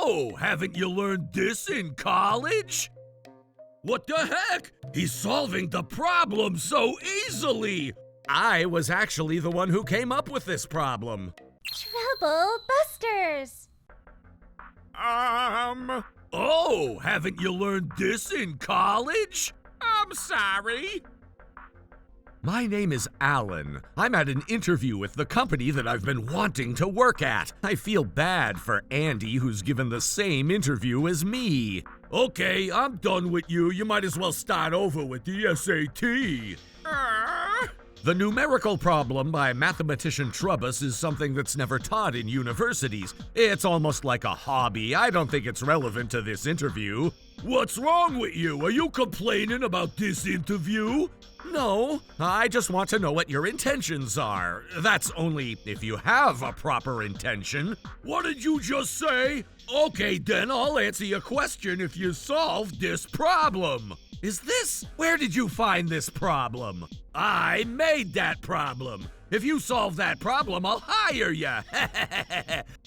Oh, haven't you learned this in college? What the heck? He's solving the problem so easily! I was actually the one who came up with this problem. Trouble busters! Oh, haven't you learned this in college? I'm sorry. My name is Alan. I'm at an interview with the company that I've been wanting to work at. I feel bad for Andy, who's given the same interview as me. Okay, I'm done with you. You might as well start over with the SAT. The numerical problem by mathematician Trubbus is something that's never taught in universities. It's almost like a hobby. I don't think it's relevant to this interview. What's wrong with you? Are you complaining about this interview? No, I just want to know what your intentions are. That's only if you have a proper intention. What did you just say? Okay, then I'll answer your question if you solve this problem. Is this? Where did you find this problem? I made that problem. If you solve that problem, I'll hire ya.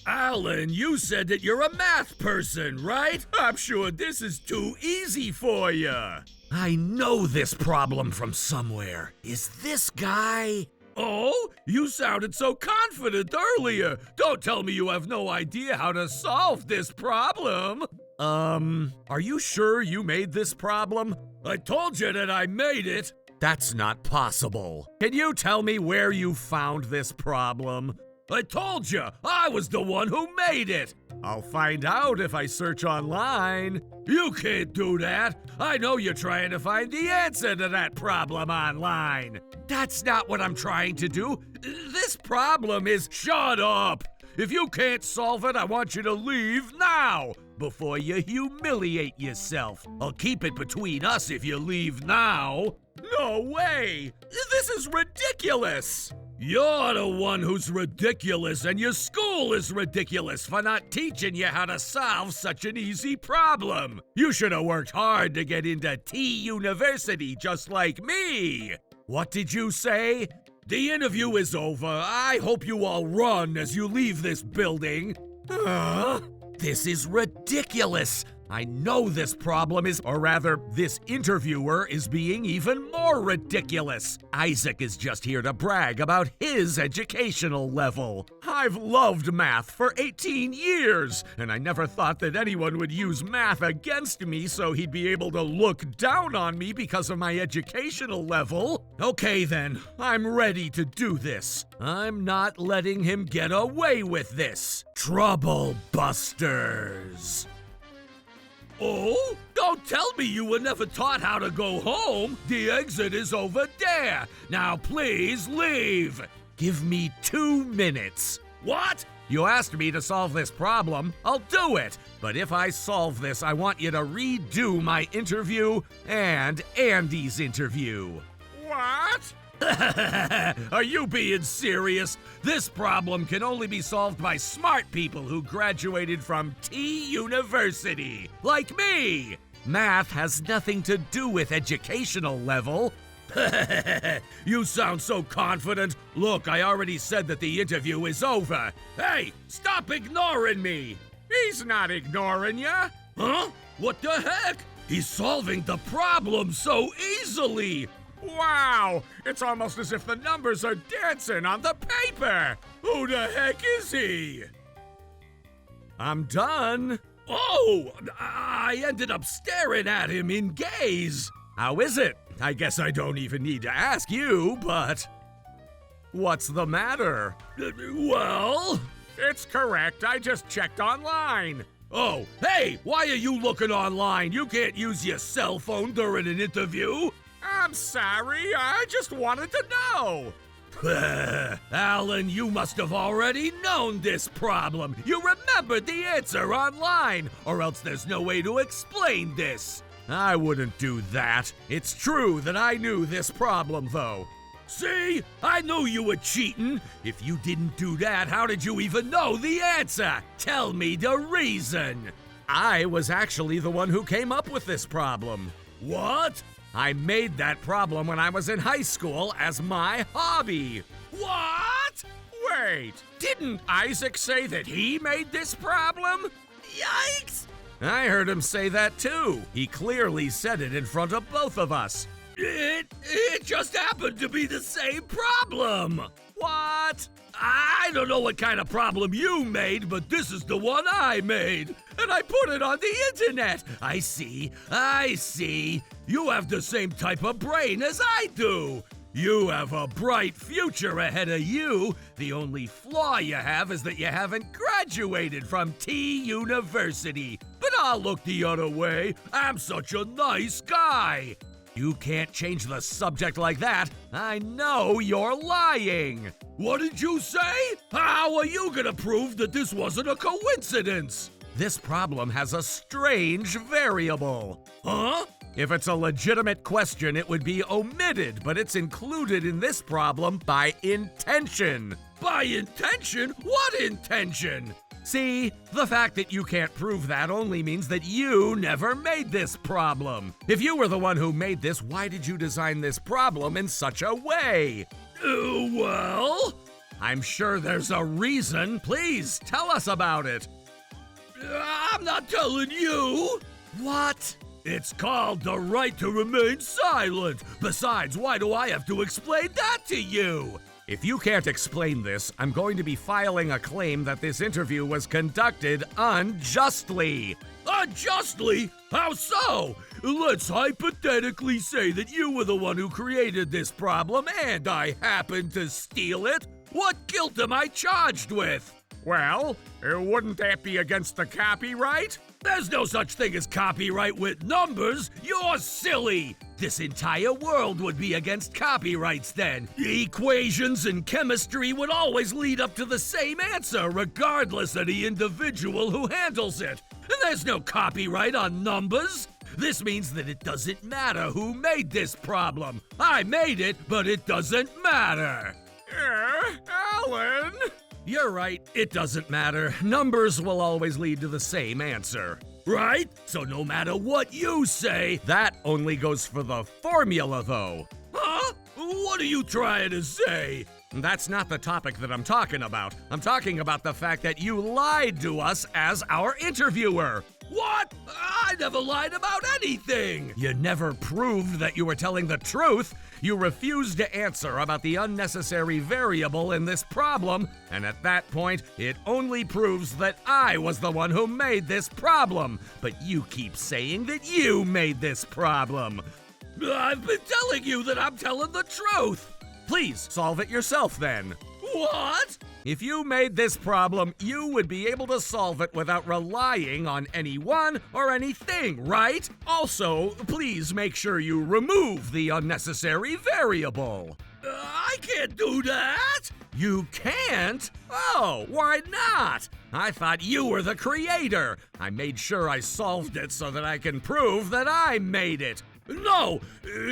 Alan, you said that you're a math person, right? I'm sure this is too easy for ya. I know this problem from somewhere. Is this guy? Oh, you sounded so confident earlier. Don't tell me you have no idea how to solve this problem. Are you sure you made this problem? I told you that I made it. That's not possible. Can you tell me where you found this problem? I told you, I was the one who made it. I'll find out if I search online. You can't do that. I know you're trying to find the answer to that problem online. That's not what I'm trying to do. This problem is... Shut up! If you can't solve it, I want you to leave now, before you humiliate yourself. I'll keep it between us if you leave now. No way! This is ridiculous! You're the one who's ridiculous, and your school is ridiculous for not teaching you how to solve such an easy problem. You should have worked hard to get into T University just like me. What did you say? The interview is over. I hope you all run as you leave this building. This is ridiculous. I know this problem is, or rather, this interviewer is being even more ridiculous. Isaac is just here to brag about his educational level. I've loved math for 18 years, and I never thought that anyone would use math against me so he'd be able to look down on me because of my educational level. Okay then, I'm ready to do this. I'm not letting him get away with this. Trouble busters. Oh? Don't tell me you were never taught how to go home. The exit is over there. Now please leave. Give me 2 minutes. What? You asked me to solve this problem. I'll do it. But if I solve this, I want you to redo my interview and Andy's interview. What? Are you being serious? This problem can only be solved by smart people who graduated from T University, like me. Math has nothing to do with educational level. You sound so confident. Look, I already said that the interview is over. Hey, stop ignoring me. He's not ignoring ya. Huh? What the heck? He's solving the problem so easily. Wow! It's almost as if the numbers are dancing on the paper! Who the heck is he? I'm done. Oh! I ended up staring at him in gaze. How is it? I guess I don't even need to ask you, but... What's the matter? Well... It's correct. I just checked online. Oh, hey! Why are you looking online? You can't use your cell phone during an interview. I'm sorry, I just wanted to know. Alan, you must have already known this problem. You remembered the answer online, or else there's no way to explain this. I wouldn't do that. It's true that I knew this problem, though. See? I knew you were cheating. If you didn't do that, how did you even know the answer? Tell me the reason. I was actually the one who came up with this problem. What? I made that problem when I was in high school as my hobby. What? Wait, didn't Isaac say that he made this problem? I heard him say that too. He clearly said it in front of both of us. It just happened to be the same problem. What? I don't know what kind of problem you made, but this is the one I made. And I put it on the internet. I see. You have the same type of brain as I do. You have a bright future ahead of you. The only flaw you have is that you haven't graduated from T University. But I'll look the other way. I'm such a nice guy. You can't change the subject like that. I know you're lying. What did you say? How are you gonna prove that this wasn't a coincidence? This problem has a strange variable. Huh? If it's a legitimate question, it would be omitted, but it's included in this problem by intention. By intention? What intention? See, the fact that you can't prove that only means that you never made this problem. If you were the one who made this, why did you design this problem in such a way? Well, I'm sure there's a reason. Please tell us about it. I'm not telling you. What? It's called the right to remain silent. Besides, why do I have to explain that to you? If you can't explain this, I'm going to be filing a claim that this interview was conducted unjustly. Unjustly? How so? Let's hypothetically say that you were the one who created this problem and I happened to steal it. What guilt am I charged with? Well, wouldn't that be against the copyright? There's no such thing as copyright with numbers. You're silly. This entire world would be against copyrights then. Equations and chemistry would always lead up to the same answer, regardless of the individual who handles it. And there's no copyright on numbers. This means that it doesn't matter who made this problem. I made it, but it doesn't matter. Alan? You're right, it doesn't matter. Numbers will always lead to the same answer. Right? So no matter what you say, that only goes for the formula though. Huh? What are you trying to say? That's not the topic that I'm talking about. I'm talking about the fact that you lied to us as our interviewer. What? I never lied about anything! You never proved that you were telling the truth. You refused to answer about the unnecessary variable in this problem, and at that point, it only proves that I was the one who made this problem. But you keep saying that you made this problem. I've been telling you that I'm telling the truth. Please solve it yourself then. What? If you made this problem, you would be able to solve it without relying on anyone or anything, right? Also, please make sure you remove the unnecessary variable. I can't do that! You can't? Oh, why not? I thought you were the creator. I made sure I solved it so that I can prove that I made it. No,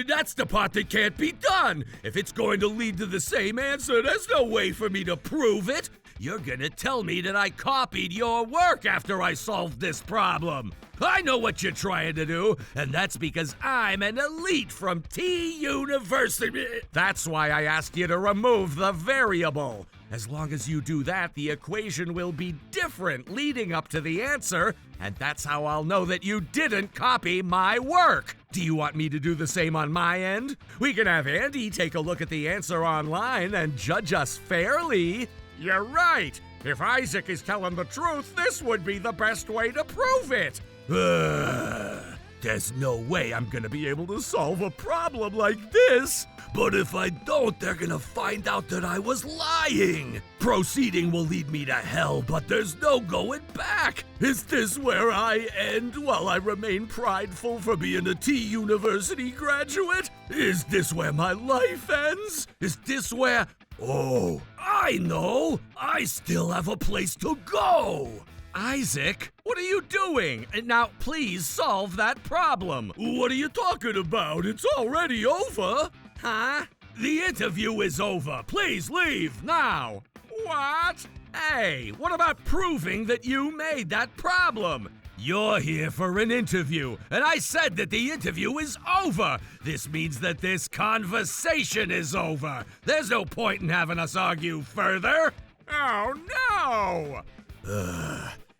that's the part that can't be done. If it's going to lead to the same answer, there's no way for me to prove it. You're gonna tell me that I copied your work after I solved this problem. I know what you're trying to do, and that's because I'm an elite from T University. That's why I asked you to remove the variable. As long as you do that, the equation will be different leading up to the answer, and that's how I'll know that you didn't copy my work. Do you want me to do the same on my end? We can have Andy take a look at the answer online and judge us fairly. You're right. If Isaac is telling the truth, this would be the best way to prove it. There's no way I'm gonna be able to solve a problem like this. But if I don't, they're gonna find out that I was lying. Proceeding will lead me to hell, but there's no going back. Is this where I end while I remain prideful for being a T University graduate? Is this where my life ends? Is this where... Oh, I know! I still have a place to go! Isaac, what are you doing? Now, please solve that problem. What are you talking about? It's already over. Huh? The interview is over. Please leave now. What? Hey, what about proving that you made that problem? You're here for an interview, and I said that the interview is over. This means that this conversation is over. There's no point in having us argue further. Oh, no!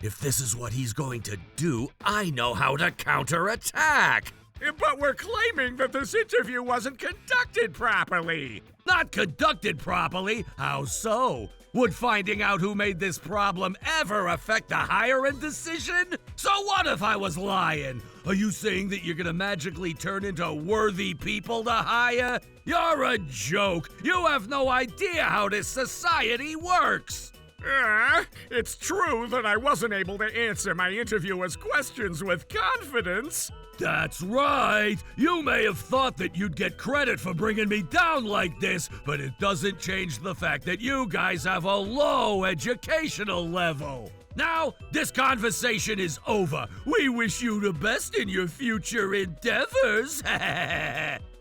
If this is what he's going to do, I know how to counterattack. But we're claiming that this interview wasn't conducted properly. Not conducted properly? How so? Would finding out who made this problem ever affect the hiring decision? So what if I was lying? Are you saying that you're gonna magically turn into worthy people to hire? You're a joke. You have no idea how this society works. It's true that I wasn't able to answer my interviewer's questions with confidence. That's right. You may have thought that you'd get credit for bringing me down like this, but it doesn't change the fact that you guys have a low educational level. Now, this conversation is over. We wish you the best in your future endeavors.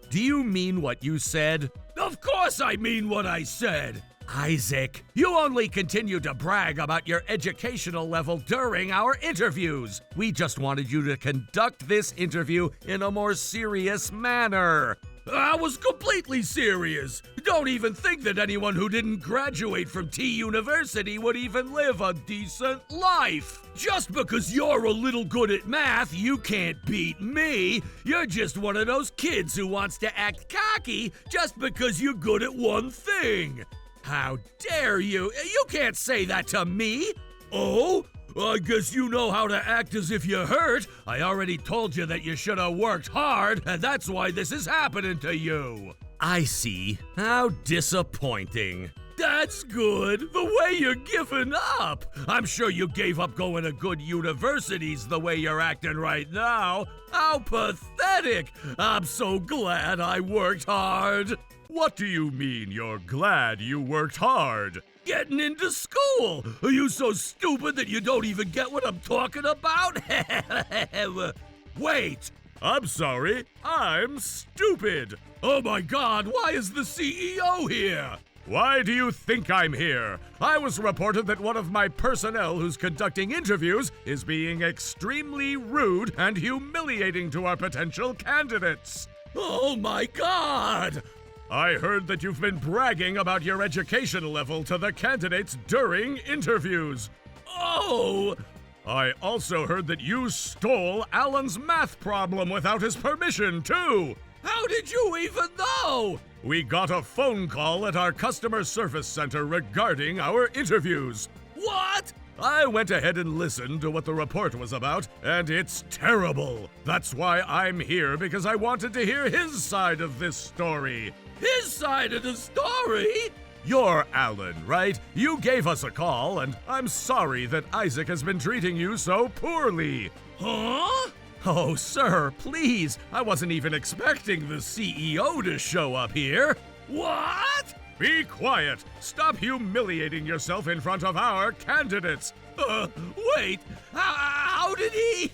Do you mean what you said? Of course I mean what I said. Isaac, you only continue to brag about your educational level during our interviews. We just wanted you to conduct this interview in a more serious manner. I was completely serious. Don't even think that anyone who didn't graduate from T University would even live a decent life. Just because you're a little good at math, you can't beat me. You're just one of those kids who wants to act cocky just because you're good at one thing. How dare you? You can't say that to me! Oh? I guess you know how to act as if you're hurt. I already told you that you should have worked hard, and that's why this is happening to you. I see. How disappointing. That's good. The way you're giving up. I'm sure you gave up going to good universities the way you're acting right now. How pathetic. I'm so glad I worked hard. What do you mean you're glad you worked hard? Getting into school! Are you so stupid that you don't even get what I'm talking about? Wait! I'm sorry, I'm stupid! Oh my god, why is the CEO here? Why do you think I'm here? I was reported that one of my personnel who's conducting interviews is being extremely rude and humiliating to our potential candidates. Oh my god! I heard that you've been bragging about your education level to the candidates during interviews. Oh! I also heard that you stole Alan's math problem without his permission, too. How did you even know? We got a phone call at our customer service center regarding our interviews. What? I went ahead and listened to what the report was about, and it's terrible. That's why I'm here, because I wanted to hear his side of this story. His side of the story? You're Alan, right? You gave us a call, and I'm sorry that Isaac has been treating you so poorly. Huh? Oh, sir, please. I wasn't even expecting the CEO to show up here. What? Be quiet. Stop humiliating yourself in front of our candidates. Wait. How did he?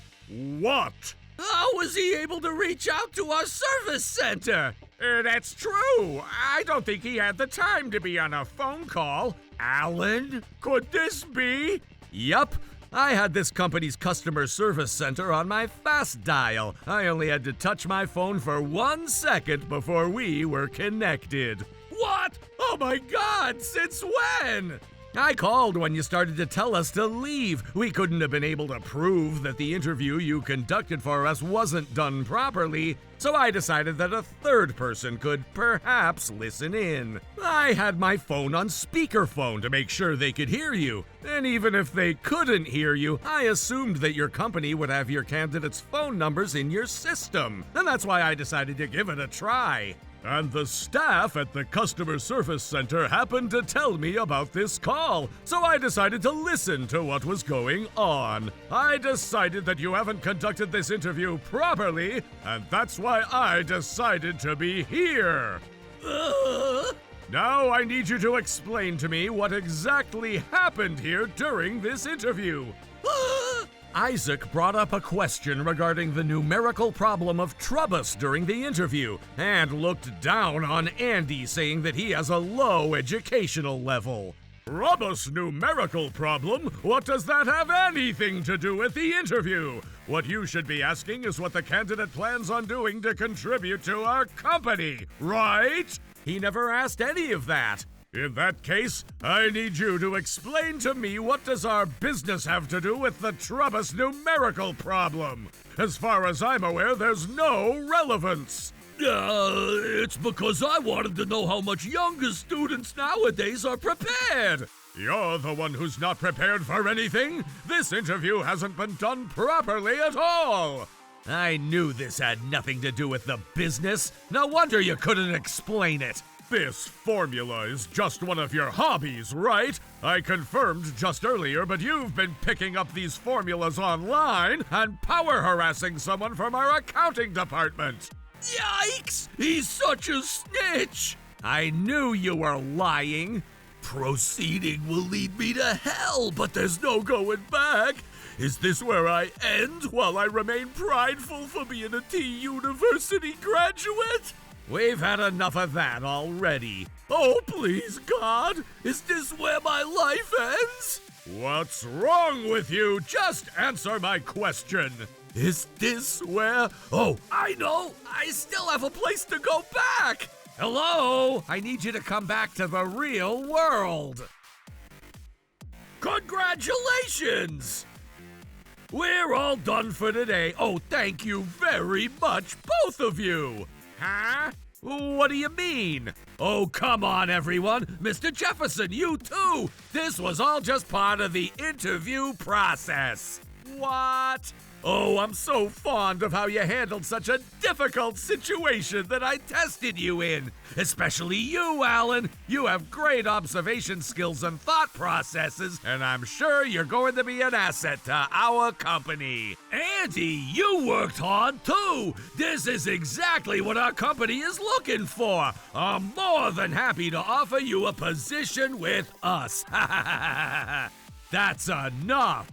What? How was he able to reach out to our service center? That's true. I don't think he had the time to be on a phone call. Alan? Could this be? Yup. I had this company's customer service center on my fast dial. I only had to touch my phone for 1 second before we were connected. What? Oh my god, since when? I called when you started to tell us to leave. We couldn't have been able to prove that the interview you conducted for us wasn't done properly, so I decided that a third person could perhaps listen in. I had my phone on speakerphone to make sure they could hear you, and even if they couldn't hear you, I assumed that your company would have your candidates' phone numbers in your system, and that's why I decided to give it a try. And the staff at the customer service center happened to tell me about this call, so I decided to listen to what was going on. I decided that you haven't conducted this interview properly, and that's why I decided to be here. Now I need you to explain to me what exactly happened here during this interview. Isaac brought up a question regarding the numerical problem of Trubbus during the interview, and looked down on Andy, saying that he has a low educational level. Trubbus' numerical problem? What does that have anything to do with the interview? What you should be asking is what the candidate plans on doing to contribute to our company, right? He never asked any of that. In that case, I need you to explain to me what does our business have to do with the Trubbus numerical problem? As far as I'm aware, there's no relevance. It's because I wanted to know how much younger students nowadays are prepared. You're the one who's not prepared for anything. This interview hasn't been done properly at all. I knew this had nothing to do with the business. No wonder you couldn't explain it. This formula is just one of your hobbies, right? I confirmed just earlier, but you've been picking up these formulas online and power harassing someone from our accounting department. Yikes! He's such a snitch! I knew you were lying. Proceeding will lead me to hell, but there's no going back. Is this where I end while I remain prideful for being a T University graduate? We've had enough of that already. Oh, please, God, is this where my life ends? What's wrong with you? Just answer my question. Is this where... Oh, I know! I still have a place to go back! Hello? I need you to come back to the real world. Congratulations! We're all done for today. Oh, thank you very much, both of you. Huh? What do you mean? Oh, come on, everyone. Mr. Jefferson, you too. This was all just part of the interview process. What? Oh, I'm so fond of how you handled such a difficult situation that I tested you in. Especially you, Alan. You have great observation skills and thought processes, and I'm sure you're going to be an asset to our company. Andy, you worked hard too. This is exactly what our company is looking for. I'm more than happy to offer you a position with us. That's enough.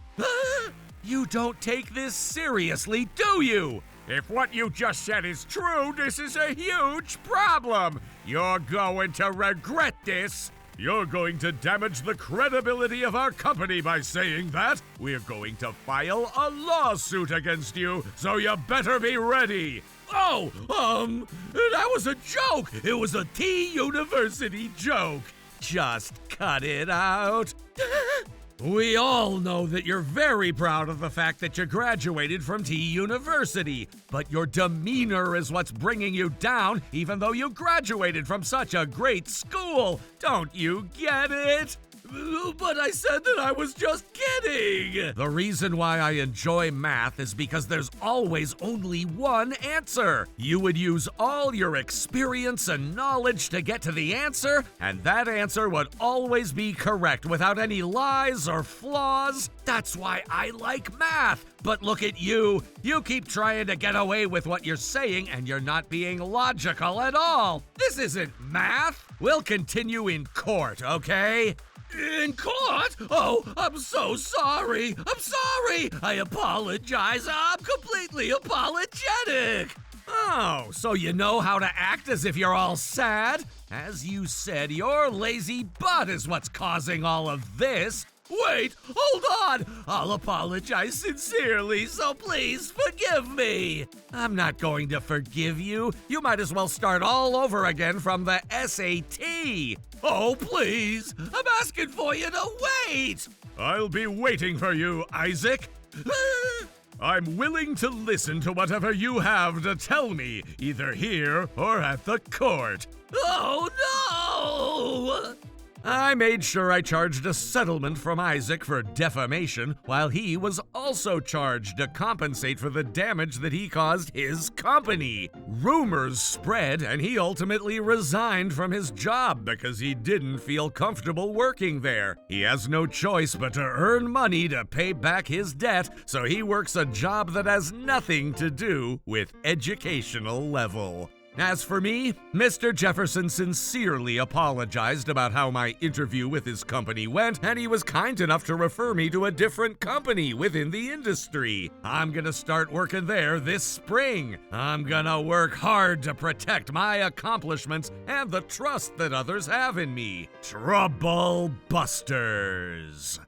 You don't take this seriously, do you? If what you just said is true, this is a huge problem. You're going to regret this. You're going to damage the credibility of our company by saying that. We're going to file a lawsuit against you, so you better be ready. Oh, that was a joke. It was a T University joke. Just cut it out. We all know that you're very proud of the fact that you graduated from T University, but your demeanor is what's bringing you down even though you graduated from such a great school. Don't you get it? But I said that I was just kidding! The reason why I enjoy math is because there's always only one answer. You would use all your experience and knowledge to get to the answer, and that answer would always be correct without any lies or flaws. That's why I like math. But look at you. You keep trying to get away with what you're saying, and you're not being logical at all. This isn't math. We'll continue in court, okay? In court? Oh, I'm so sorry. I'm sorry. I apologize. I'm completely apologetic. Oh, so you know how to act as if you're all sad? As you said, your lazy butt is what's causing all of this. Wait, hold on! I'll apologize sincerely, so please forgive me! I'm not going to forgive you. You might as well start all over again from the SAT! Oh, please! I'm asking for you to wait! I'll be waiting for you, Isaac! I'm willing to listen to whatever you have to tell me, either here or at the court. Oh, no! I made sure I charged a settlement from Isaac for defamation, while he was also charged to compensate for the damage that he caused his company. Rumors spread, and he ultimately resigned from his job because he didn't feel comfortable working there. He has no choice but to earn money to pay back his debt, so he works a job that has nothing to do with educational level. As for me, Mr. Jefferson sincerely apologized about how my interview with his company went, and he was kind enough to refer me to a different company within the industry. I'm gonna start working there this spring. I'm gonna work hard to protect my accomplishments and the trust that others have in me. Trouble Busters.